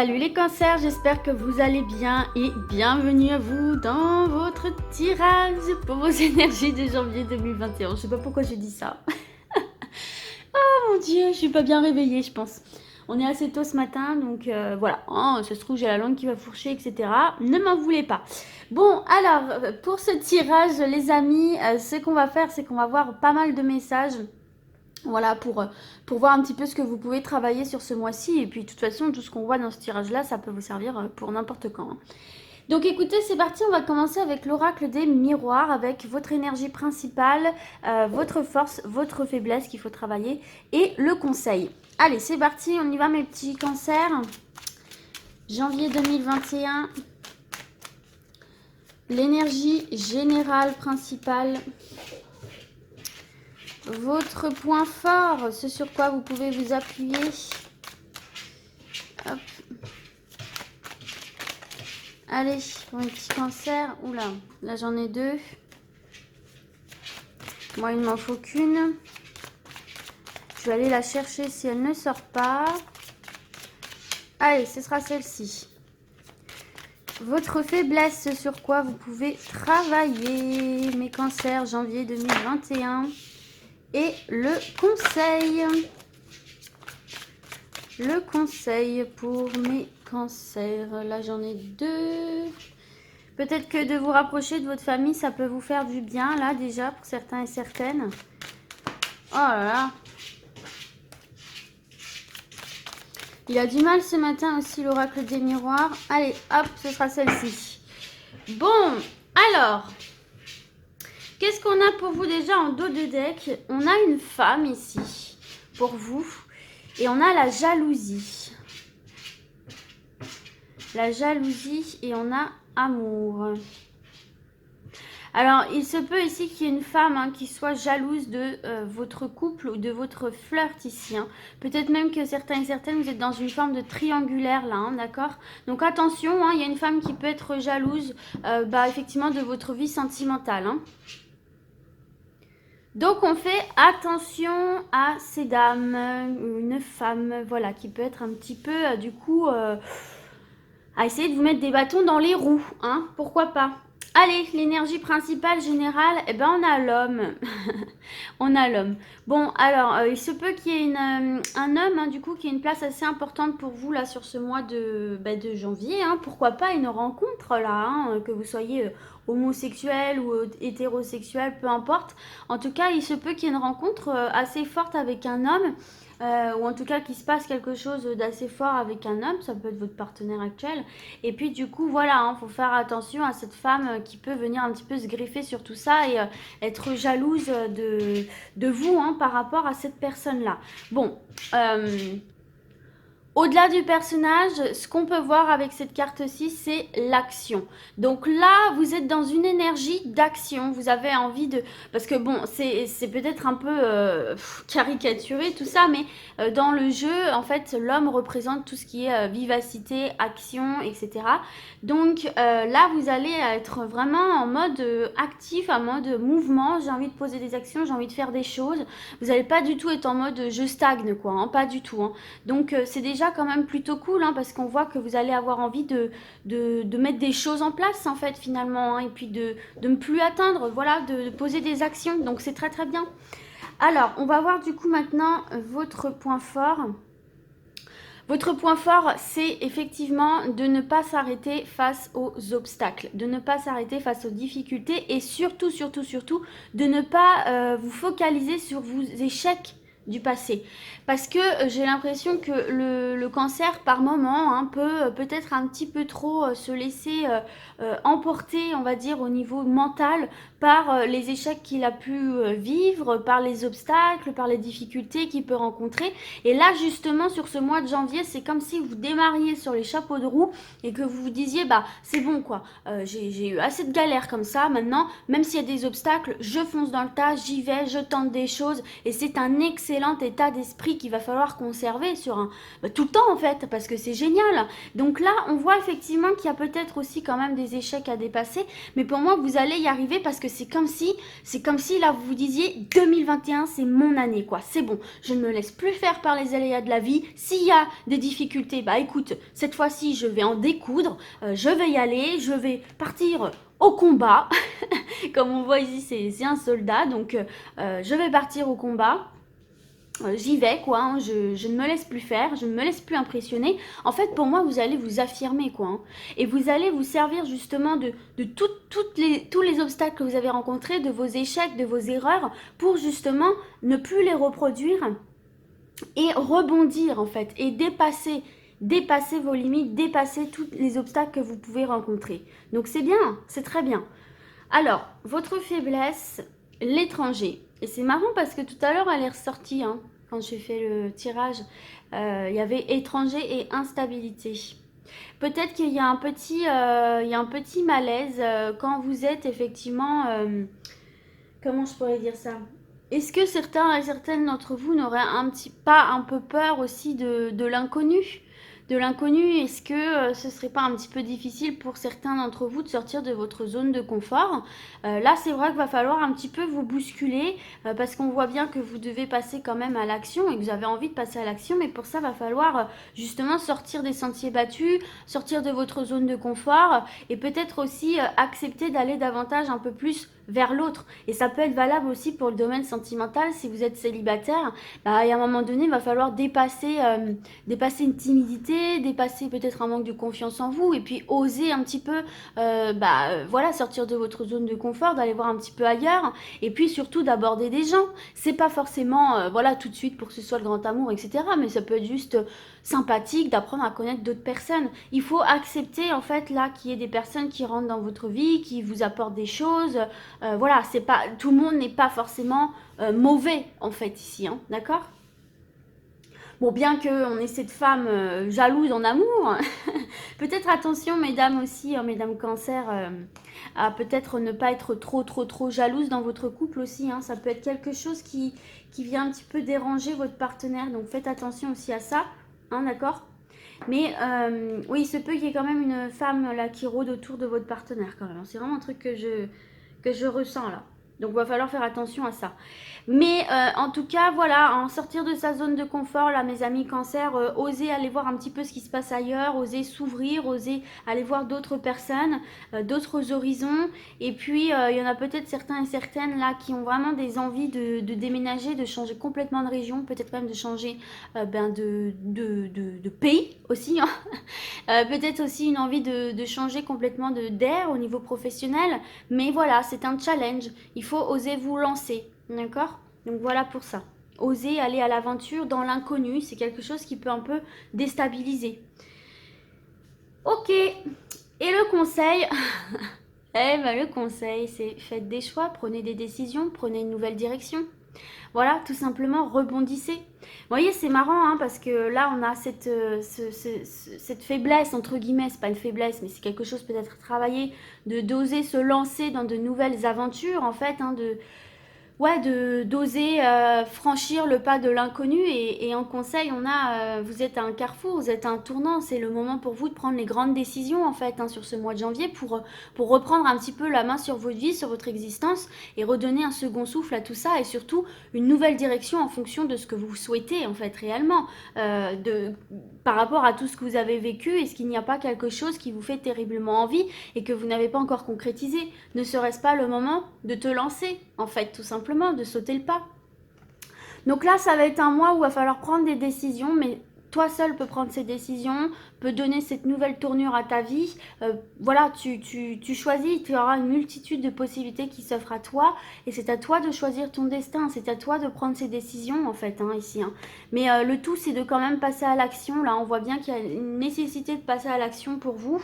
Salut les cancers, j'espère que vous allez bien et bienvenue à vous dans votre tirage pour vos énergies de janvier 2021. Je sais pas pourquoi je dis ça. Oh mon dieu, je suis pas bien réveillée je pense. On est assez tôt ce matin donc voilà, oh, ça se trouve j'ai la langue qui va fourcher etc. Ne m'en voulez pas. Bon alors pour ce tirage les amis, ce qu'on va faire c'est qu'on va voir pas mal de messages. Voilà, pour voir un petit peu ce que vous pouvez travailler sur ce mois-ci. Et puis, de toute façon, tout ce qu'on voit dans ce tirage-là, ça peut vous servir pour n'importe quand. Donc, écoutez, c'est parti. On va commencer avec l'oracle des miroirs, avec votre énergie principale, votre force, votre faiblesse qu'il faut travailler et le conseil. Allez, c'est parti. On y va, mes petits cancers. Janvier 2021. L'énergie générale principale. Votre point fort, ce sur quoi vous pouvez vous appuyer. Hop. Allez, pour les petits cancers. Oula, là j'en ai deux. Moi, il ne m'en faut qu'une. Je vais aller la chercher si elle ne sort pas. Allez, ce sera celle-ci. Votre faiblesse, ce sur quoi vous pouvez travailler. Mes cancers, janvier 2021. Et le conseil. Le conseil pour mes cancers. Là, j'en ai deux. Peut-être que de vous rapprocher de votre famille, ça peut vous faire du bien, là, déjà, pour certains et certaines. Oh là là. Il a du mal ce matin aussi, l'oracle des miroirs. Allez, hop, ce sera celle-ci. Bon, alors... Qu'est-ce qu'on a pour vous déjà en dos de deck? On a une femme ici, pour vous. Et on a la jalousie. La jalousie et on a amour. Alors, il se peut ici qu'il y ait une femme qui soit jalouse de votre couple ou de votre flirt ici. Peut-être même que certains et certaines, vous êtes dans une forme de triangulaire là, d'accord? Donc attention, il y a une femme qui peut être jalouse effectivement de votre vie sentimentale. Donc on fait attention à ces dames, une femme, voilà, qui peut être un petit peu, du coup, à essayer de vous mettre des bâtons dans les roues, pourquoi pas. Allez, l'énergie principale générale, on a l'homme. On a l'homme. Bon, alors, il se peut qu'il y ait un homme, du coup, qui ait une place assez importante pour vous, là, sur ce mois de janvier. Pourquoi pas une rencontre, là, que vous soyez homosexuel ou hétérosexuel, peu importe. En tout cas, il se peut qu'il y ait une rencontre assez forte avec un homme. Ou en tout cas qu'il se passe quelque chose d'assez fort avec un homme, ça peut être votre partenaire actuel. Et puis du coup voilà, faut faire attention à cette femme qui peut venir un petit peu se greffer sur tout ça et être jalouse de vous par rapport à cette personne-là. Bon, au-delà du personnage, ce qu'on peut voir avec cette carte-ci, c'est l'action. Donc là, vous êtes dans une énergie d'action. Vous avez envie de... Parce que bon, c'est peut-être un peu caricaturé tout ça, mais dans le jeu, en fait, l'homme représente tout ce qui est vivacité, action, etc. Donc là, vous allez être vraiment en mode actif, en mode mouvement. J'ai envie de poser des actions, j'ai envie de faire des choses. Vous n'allez pas du tout être en mode je stagne, quoi. Pas du tout. Donc c'est déjà quand même plutôt cool parce qu'on voit que vous allez avoir envie de mettre des choses en place en fait finalement et puis de ne plus atteindre, voilà, de poser des actions, donc c'est très très bien. Alors on va voir du coup maintenant votre point fort. Votre point fort, c'est effectivement de ne pas s'arrêter face aux obstacles, de ne pas s'arrêter face aux difficultés et surtout, surtout, surtout, de ne pas vous focaliser sur vos échecs du passé. Parce que j'ai l'impression que le cancer, par moment, peut peut-être un petit peu trop se laisser emporter, on va dire, au niveau mental par les échecs qu'il a pu vivre, par les obstacles, par les difficultés qu'il peut rencontrer. Et là, justement, sur ce mois de janvier, c'est comme si vous démarriez sur les chapeaux de roue et que vous vous disiez, c'est bon, quoi. J'ai eu assez de galères comme ça. Maintenant, même s'il y a des obstacles, je fonce dans le tas, j'y vais, je tente des choses. Et c'est un excellent excellent état d'esprit qu'il va falloir conserver sur tout le temps en fait, parce que c'est génial. Donc là, on voit effectivement qu'il y a peut-être aussi quand même des échecs à dépasser, mais pour moi, vous allez y arriver parce que c'est comme si là, vous vous disiez 2021, c'est mon année, quoi. C'est bon, je ne me laisse plus faire par les aléas de la vie. S'il y a des difficultés, bah écoute, cette fois-ci, je vais en découdre, je vais y aller, je vais partir au combat. Comme on voit ici, c'est un soldat, donc je vais partir au combat. J'y vais quoi, hein, je ne me laisse plus faire, je ne me laisse plus impressionner. En fait, pour moi, vous allez vous affirmer quoi, hein, et vous allez vous servir justement de tous les obstacles que vous avez rencontrés, de vos échecs, de vos erreurs, pour justement ne plus les reproduire et rebondir en fait, et dépasser vos limites, dépasser tous les obstacles que vous pouvez rencontrer. Donc c'est bien, c'est très bien. Alors, votre faiblesse, l'étranger. Et c'est marrant parce que tout à l'heure, elle est ressortie, hein, quand j'ai fait le tirage. Il y avait étranger et instabilité. Peut-être qu'il y a un petit malaise quand vous êtes effectivement... comment je pourrais dire ça? Est-ce que certains et certaines d'entre vous n'auraient pas un peu peur aussi de l'inconnu? De l'inconnu, est-ce que ce serait pas un petit peu difficile pour certains d'entre vous de sortir de votre zone de confort? Là, c'est vrai qu'il va falloir un petit peu vous bousculer parce qu'on voit bien que vous devez passer quand même à l'action et que vous avez envie de passer à l'action, mais pour ça, il va falloir justement sortir des sentiers battus, sortir de votre zone de confort et peut-être aussi accepter d'aller davantage un peu plus vers l'autre. Et ça peut être valable aussi pour le domaine sentimental. Si vous êtes célibataire, bah, à un moment donné, il va falloir dépasser une timidité, dépasser peut-être un manque de confiance en vous et puis oser un petit peu voilà, sortir de votre zone de confort, d'aller voir un petit peu ailleurs et puis surtout d'aborder des gens. C'est pas forcément voilà, tout de suite pour que ce soit le grand amour, etc. Mais ça peut être juste sympathique d'apprendre à connaître d'autres personnes. Il faut accepter en fait là qu'il y ait des personnes qui rentrent dans votre vie, qui vous apportent des choses. Voilà, c'est pas tout le monde n'est pas forcément mauvais en fait ici, hein, d'accord? Bon, bien qu'on ait cette femme jalouse en amour, peut-être attention, mesdames aussi, hein, mesdames cancer, à peut-être ne pas être trop jalouse dans votre couple aussi. Hein. Ça peut être quelque chose qui vient un petit peu déranger votre partenaire, donc faites attention aussi à ça, hein, d'accord? Mais oui, il se peut qu'il y ait quand même une femme là qui rôde autour de votre partenaire quand même. C'est vraiment un truc que je ressens là. Donc il va falloir faire attention à ça. Mais en tout cas, voilà, en sortir de sa zone de confort, là, mes amis cancer, oser aller voir un petit peu ce qui se passe ailleurs, oser s'ouvrir, oser aller voir d'autres personnes, d'autres horizons. Et puis, il y en a peut-être certains et certaines là qui ont vraiment des envies de déménager, de changer complètement de région, peut-être même de changer de pays aussi. Hein. Peut-être aussi une envie de changer complètement d'air au niveau professionnel. Mais voilà, c'est un challenge. Il faut oser vous lancer. D'accord? Donc voilà pour ça. Oser aller à l'aventure dans l'inconnu, c'est quelque chose qui peut un peu déstabiliser. Ok. Et le conseil eh ben, le conseil, c'est faites des choix, prenez des décisions, prenez une nouvelle direction. Voilà, tout simplement, rebondissez. Vous voyez, c'est marrant, hein, parce que là, on a cette faiblesse, entre guillemets, c'est pas une faiblesse, mais c'est quelque chose peut-être à travailler, d'oser se lancer dans de nouvelles aventures, en fait, hein, d'oser franchir le pas de l'inconnu et en conseil on a vous êtes à un carrefour, vous êtes à un tournant, c'est le moment pour vous de prendre les grandes décisions en fait hein, sur ce mois de janvier pour reprendre un petit peu la main sur votre vie, sur votre existence et redonner un second souffle à tout ça et surtout une nouvelle direction en fonction de ce que vous souhaitez en fait réellement par rapport à tout ce que vous avez vécu. Est-ce qu'il n'y a pas quelque chose qui vous fait terriblement envie et que vous n'avez pas encore concrétisé? Ne serait-ce pas le moment de te lancer en fait tout simplement, de sauter le pas? Donc là, ça va être un mois où il va falloir prendre des décisions, mais toi seul peux prendre ces décisions, peut donner cette nouvelle tournure à ta vie. Voilà, tu choisis, tu auras une multitude de possibilités qui s'offrent à toi et c'est à toi de choisir ton destin, c'est à toi de prendre ces décisions en fait hein, ici. Hein. Mais le tout c'est de quand même passer à l'action. Là on voit bien qu'il y a une nécessité de passer à l'action pour vous.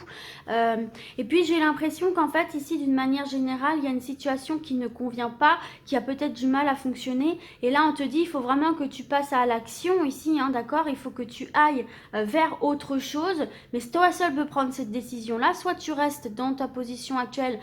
Et puis j'ai l'impression qu'en fait ici d'une manière générale il y a une situation qui ne convient pas, qui a peut-être du mal à fonctionner et là on te dit il faut vraiment que tu passes à l'action ici, hein, d'accord? Il faut que tu tu ailles vers autre chose, mais toi seul peux prendre cette décision-là. Soit tu restes dans ta position actuelle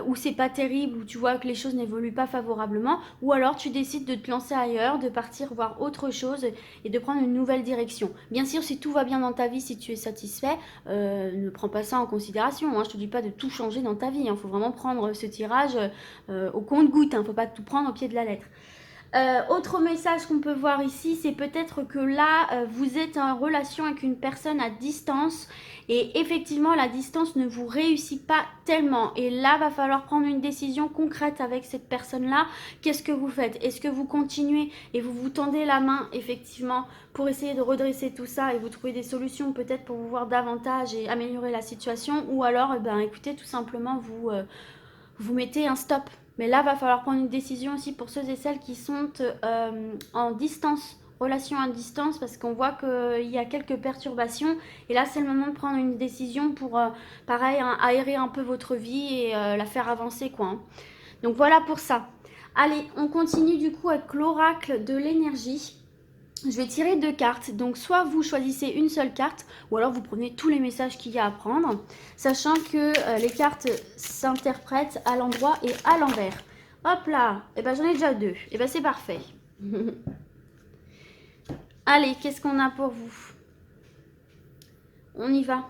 où c'est pas terrible, où tu vois que les choses n'évoluent pas favorablement, ou alors tu décides de te lancer ailleurs, de partir voir autre chose et de prendre une nouvelle direction. Bien sûr, si tout va bien dans ta vie, si tu es satisfait, ne prends pas ça en considération. Hein. Je te dis pas de tout changer dans ta vie. Il faut vraiment prendre ce tirage au compte-gouttes. Il ne faut pas tout prendre au pied de la lettre. Autre message qu'on peut voir ici, c'est peut-être que là, vous êtes en relation avec une personne à distance et effectivement, la distance ne vous réussit pas tellement. Et là, va falloir prendre une décision concrète avec cette personne-là. Qu'est-ce que vous faites? Est-ce que vous continuez et vous vous tendez la main, effectivement, pour essayer de redresser tout ça et vous trouver des solutions peut-être pour vous voir davantage et améliorer la situation? Ou alors, écoutez, tout simplement, vous mettez un stop. Mais là, va falloir prendre une décision aussi pour ceux et celles qui sont en distance, relation à distance, parce qu'on voit qu'il y a quelques perturbations. Et là, c'est le moment de prendre une décision pour, pareil, hein, aérer un peu votre vie et la faire avancer, quoi. Hein. Donc voilà pour ça. Allez, on continue du coup avec l'oracle de l'énergie. Je vais tirer 2 cartes, donc soit vous choisissez une seule carte, ou alors vous prenez tous les messages qu'il y a à prendre, sachant que les cartes s'interprètent à l'endroit et à l'envers. Hop là, et j'en ai déjà 2, et c'est parfait. Allez, qu'est-ce qu'on a pour vous? On y va.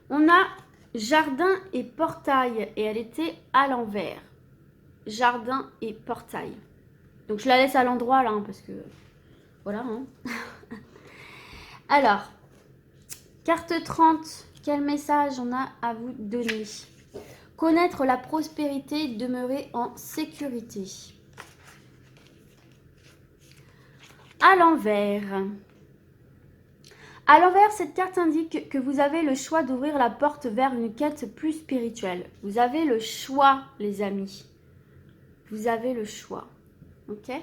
On a jardin et portail, et elle était à l'envers. Jardin et portail. Donc je la laisse à l'endroit là, hein, parce que voilà. Hein. Alors, carte 30, quel message on a à vous donner? Connaître la prospérité, demeurer en sécurité. À l'envers. À l'envers, cette carte indique que vous avez le choix d'ouvrir la porte vers une quête plus spirituelle. Vous avez le choix, les amis. Vous avez le choix. Ok?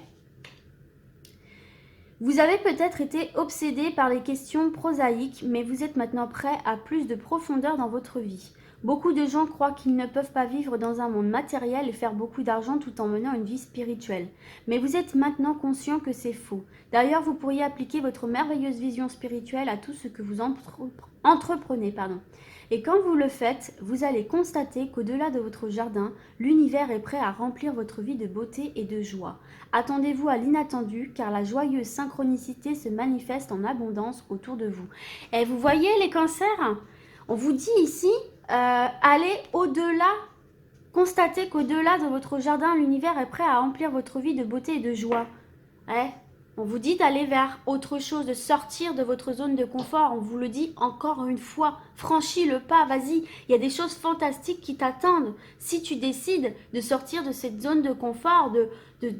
Vous avez peut-être été obsédé par les questions prosaïques, mais vous êtes maintenant prêt à plus de profondeur dans votre vie. Beaucoup de gens croient qu'ils ne peuvent pas vivre dans un monde matériel et faire beaucoup d'argent tout en menant une vie spirituelle. Mais vous êtes maintenant conscient que c'est faux. D'ailleurs, vous pourriez appliquer votre merveilleuse vision spirituelle à tout ce que vous entreprenez. Et quand vous le faites, vous allez constater qu'au-delà de votre jardin, l'univers est prêt à remplir votre vie de beauté et de joie. Attendez-vous à l'inattendu, car la joyeuse synchronicité se manifeste en abondance autour de vous. Et vous voyez les cancers? On vous dit ici, allez au-delà, constatez qu'au-delà de votre jardin, l'univers est prêt à remplir votre vie de beauté et de joie. Ouais. On vous dit d'aller vers autre chose, de sortir de votre zone de confort. On vous le dit encore une fois, franchis le pas, vas-y. Il y a des choses fantastiques qui t'attendent. Si tu décides de sortir de cette zone de confort, de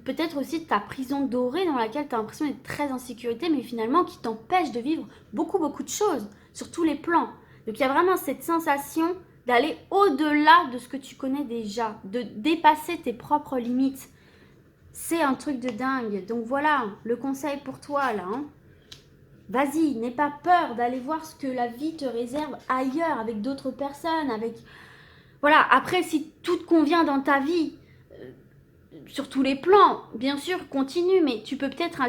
peut-être aussi de ta prison dorée dans laquelle tu as l'impression d'être très en sécurité, mais finalement qui t'empêche de vivre beaucoup de choses sur tous les plans. Donc il y a vraiment cette sensation d'aller au-delà de ce que tu connais déjà, de dépasser tes propres limites. C'est un truc de dingue. Donc voilà, le conseil pour toi là. Hein. Vas-y, n'aie pas peur d'aller voir ce que la vie te réserve ailleurs, avec d'autres personnes, avec... Voilà, après si tout te convient dans ta vie, sur tous les plans, bien sûr, continue, mais tu peux peut-être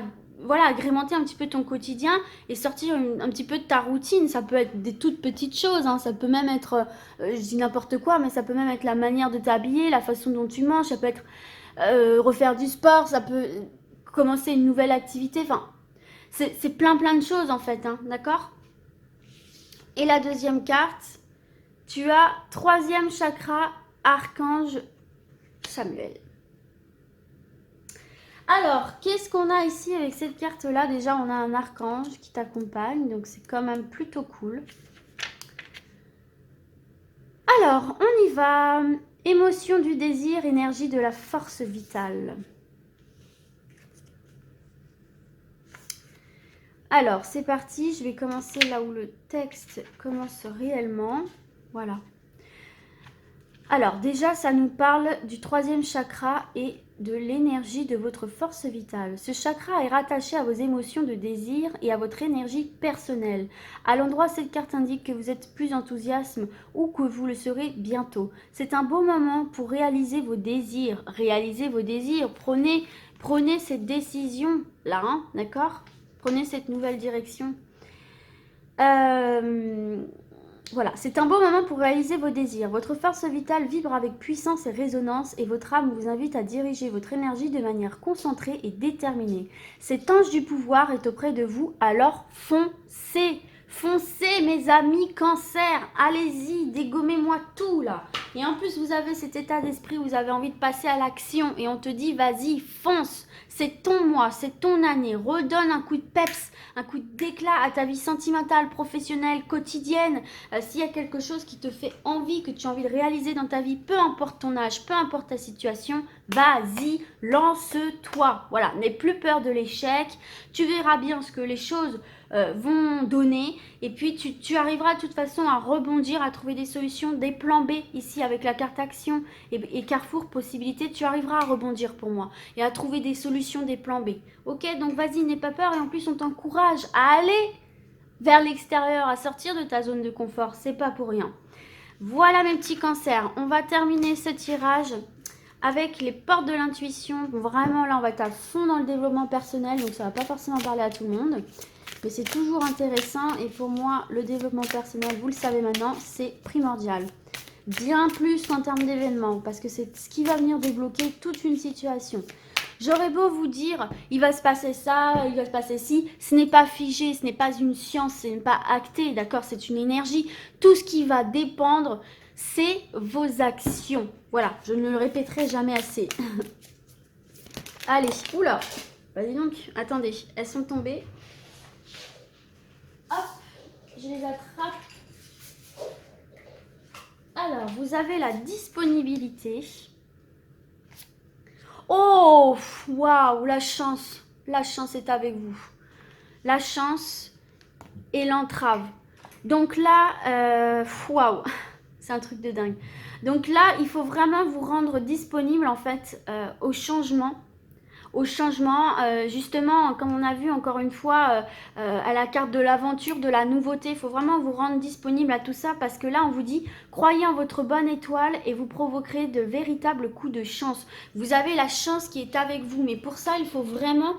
agrémenter un petit peu ton quotidien et sortir un petit peu de ta routine. Ça peut être des toutes petites choses, hein. Ça peut même être, je dis n'importe quoi, mais ça peut même être la manière de t'habiller, la façon dont tu manges, ça peut être refaire du sport, ça peut commencer une nouvelle activité, enfin, c'est plein de choses en fait, hein, d'accord? Et la deuxième carte, tu as 3e chakra, archange Samuel. Alors, qu'est-ce qu'on a ici avec cette carte-là? Déjà, on a un archange qui t'accompagne, donc c'est quand même plutôt cool. Alors, on y va. Émotion du désir, énergie de la force vitale. Alors, c'est parti. Je vais commencer là où le texte commence réellement. Voilà. Alors, déjà, ça nous parle du 3e chakra et de l'énergie de votre force vitale. Ce chakra est rattaché à vos émotions de désir et à votre énergie personnelle. À l'endroit, cette carte indique que vous êtes plus enthousiaste ou que vous le serez bientôt. C'est un beau moment pour réaliser vos désirs. Réalisez vos désirs. Prenez cette décision-là, hein, d'accord? Prenez cette nouvelle direction. Voilà, c'est un beau moment pour réaliser vos désirs. Votre force vitale vibre avec puissance et résonance et votre âme vous invite à diriger votre énergie de manière concentrée et déterminée. Cet ange du pouvoir est auprès de vous, alors foncez! Foncez mes amis cancer, allez-y, dégommez-moi tout là. Et en plus vous avez cet état d'esprit où vous avez envie de passer à l'action et on te dit vas-y, fonce, c'est ton mois, c'est ton année, redonne un coup de peps, un coup d'éclat à ta vie sentimentale, professionnelle, quotidienne. S'il y a quelque chose qui te fait envie, que tu as envie de réaliser dans ta vie, peu importe ton âge, peu importe ta situation, vas-y, lance-toi. Voilà, n'aie plus peur de l'échec, tu verras bien ce que les choses vont donner et puis tu arriveras de toute façon à rebondir, à trouver des solutions, des plans B ici avec la carte action et Carrefour possibilité, tu arriveras à rebondir pour moi et à trouver des solutions, des plans B. Ok, donc vas-y, n'aie pas peur et en plus on t'encourage à aller vers l'extérieur, à sortir de ta zone de confort, c'est pas pour rien. Voilà mes petits cancers, on va terminer ce tirage avec les portes de l'intuition. Vraiment là on va être à fond dans le développement personnel, donc ça va pas forcément parler à tout le monde. Mais c'est toujours intéressant et pour moi, le développement personnel, vous le savez maintenant, c'est primordial. Bien plus qu'en termes d'événements, parce que c'est ce qui va venir débloquer toute une situation. J'aurais beau vous dire, il va se passer ça, il va se passer ci, ce n'est pas figé, ce n'est pas une science, ce n'est pas acté, d'accord, c'est une énergie. Tout ce qui va dépendre, c'est vos actions. Voilà, je ne le répéterai jamais assez. Allez, oula, vas-y donc, attendez, elles sont tombées. Hop, je les attrape. Alors, vous avez la disponibilité. Oh, waouh, la chance. La chance est avec vous. La chance et l'entrave. Donc là, waouh, c'est un truc de dingue. Donc là, il faut vraiment vous rendre disponible en fait au changement. Justement, comme on a vu encore une fois à la carte de l'aventure, de la nouveauté, il faut vraiment vous rendre disponible à tout ça parce que là on vous dit croyez en votre bonne étoile et vous provoquerez de véritables coups de chance. Vous avez la chance qui est avec vous, mais pour ça il faut vraiment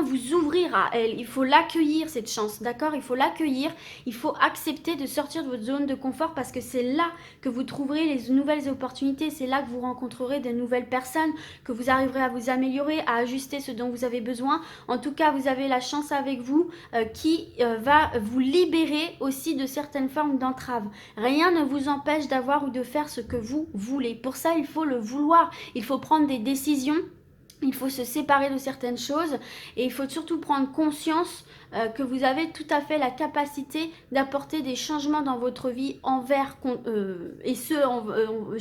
vous ouvrir à elle, il faut l'accueillir cette chance, d'accord? Il faut l'accueillir, il faut accepter de sortir de votre zone de confort parce que c'est là que vous trouverez les nouvelles opportunités, c'est là que vous rencontrerez de nouvelles personnes, que vous arriverez à vous améliorer, à ajuster ce dont vous avez besoin. En tout cas, vous avez la chance avec vous qui va vous libérer aussi de certaines formes d'entraves. Rien ne vous empêche d'avoir ou de faire ce que vous voulez. Pour ça, il faut le vouloir. Il faut prendre des décisions. Il faut se séparer de certaines choses et il faut surtout prendre conscience que vous avez tout à fait la capacité d'apporter des changements dans votre vie je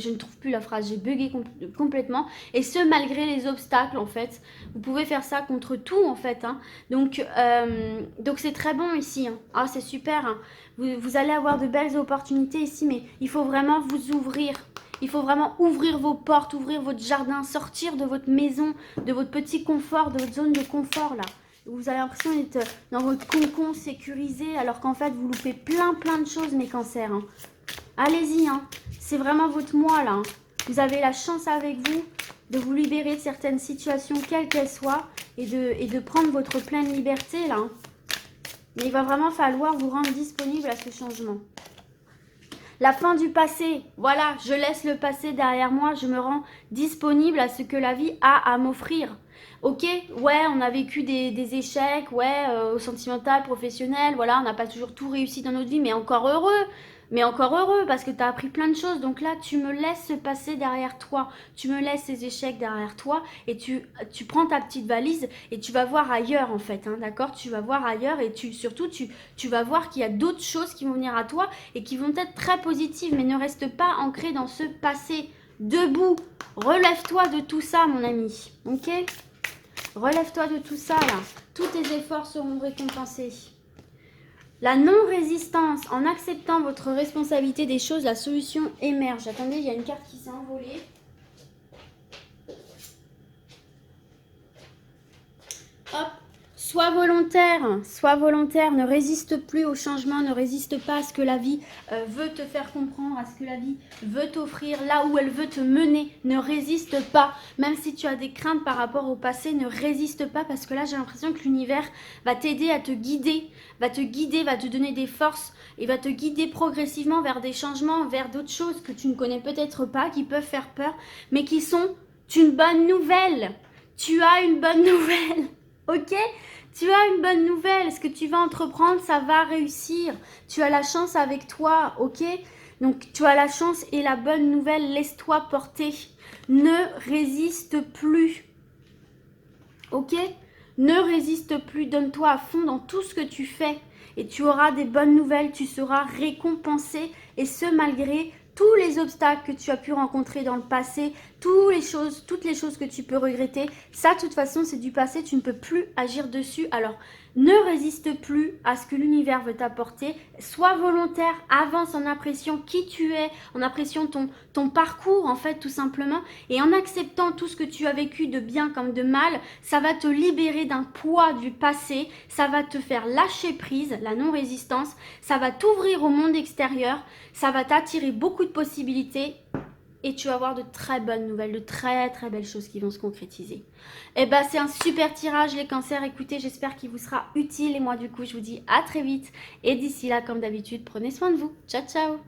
ne trouve plus la phrase, j'ai bugué complètement, et ce malgré les obstacles en fait. Vous pouvez faire ça contre tout en fait, hein. Donc c'est très bon ici, hein. Ah, c'est super, hein. Vous allez avoir de belles opportunités ici, mais il faut vraiment vous ouvrir. Il faut vraiment ouvrir vos portes, ouvrir votre jardin, sortir de votre maison, de votre petit confort, de votre zone de confort là. Vous avez l'impression d'être dans votre cocon sécurisé alors qu'en fait vous loupez plein de choses mes cancers, hein. Allez-y, hein. C'est vraiment votre moi là, hein. Vous avez la chance avec vous de vous libérer de certaines situations quelles qu'elles soient et de prendre votre pleine liberté là, hein. Mais il va vraiment falloir vous rendre disponible à ce changement. La fin du passé, voilà, je laisse le passé derrière moi, je me rends disponible à ce que la vie a à m'offrir. Ok, ouais, on a vécu des échecs, ouais, au sentimental, professionnel, voilà, on n'a pas toujours tout réussi dans notre vie, mais encore heureux, parce que tu as appris plein de choses. Donc là, tu me laisses ce passé derrière toi, tu me laisses ces échecs derrière toi, et tu prends ta petite valise et tu vas voir ailleurs en fait, hein, d'accord? Tu vas voir ailleurs et surtout, tu vas voir qu'il y a d'autres choses qui vont venir à toi et qui vont être très positives, mais ne reste pas ancré dans ce passé. Debout, relève-toi de tout ça, mon ami, ok? Relève-toi de tout ça, là. Tous tes efforts seront récompensés. La non-résistance, en acceptant votre responsabilité des choses, la solution émerge. Attendez, il y a une carte qui s'est envolée. Hop. sois volontaire, ne résiste plus au changement, ne résiste pas à ce que la vie veut te faire comprendre, à ce que la vie veut t'offrir, là où elle veut te mener, ne résiste pas. Même si tu as des craintes par rapport au passé, ne résiste pas parce que là j'ai l'impression que l'univers va t'aider à te guider, va te donner des forces et va te guider progressivement vers des changements, vers d'autres choses que tu ne connais peut-être pas, qui peuvent faire peur, mais qui sont une bonne nouvelle. Tu as une bonne nouvelle, ok? Tu as une bonne nouvelle. Ce que tu vas entreprendre, ça va réussir. Tu as la chance avec toi, ok? Donc, tu as la chance et la bonne nouvelle. Laisse-toi porter. Ne résiste plus, ok? Ne résiste plus. Donne-toi à fond dans tout ce que tu fais. Et tu auras des bonnes nouvelles. Tu seras récompensé. Et ce, malgré tous les obstacles que tu as pu rencontrer dans le passé, toutes les choses que tu peux regretter, ça de toute façon c'est du passé, tu ne peux plus agir dessus. Alors ne résiste plus à ce que l'univers veut t'apporter, sois volontaire, avance en appréciant qui tu es, en appréciant ton parcours en fait tout simplement, et en acceptant tout ce que tu as vécu de bien comme de mal, ça va te libérer d'un poids du passé, ça va te faire lâcher prise, la non-résistance, ça va t'ouvrir au monde extérieur, ça va t'attirer beaucoup de possibilités. Et tu vas avoir de très bonnes nouvelles, de très très belles choses qui vont se concrétiser. Et ben c'est un super tirage les cancers, écoutez, j'espère qu'il vous sera utile. Et moi du coup je vous dis à très vite. Et d'ici là, comme d'habitude, prenez soin de vous. Ciao ciao.